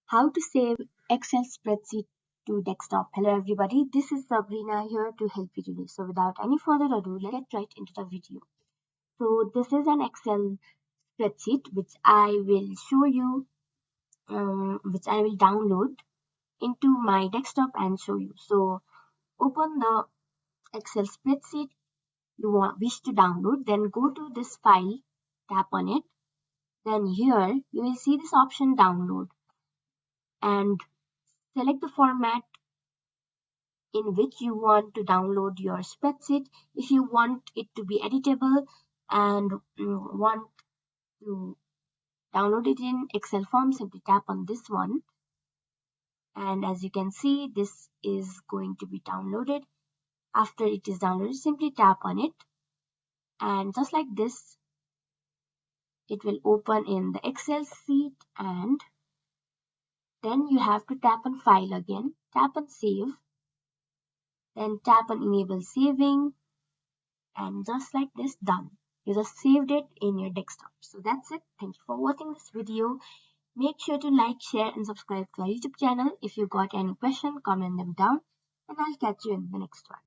How to save Excel spreadsheet to desktop. Hello everybody, this is Sabrina here to help you today. So without any further ado, let's get right into the video. So this is an Excel spreadsheet which I will show you, which I will download into my desktop and show you. So open the Excel spreadsheet you wish to download, then go to this file, tap on it. Then here you will see this option download and select the format in which you want to download your spreadsheet. If you want it to be editable and want to download it in Excel form, simply tap on this one. And as you can see, this is going to be downloaded. After it is downloaded, simply tap on it. And just like this, it will open in the Excel sheet, and then you have to tap on File again, tap on Save, then tap on Enable Saving, and just like this, done. You just saved it in your desktop. So that's it. Thank you for watching this video. Make sure to like, share and subscribe to our YouTube channel. If you got any question, comment them down and I'll catch you in the next one.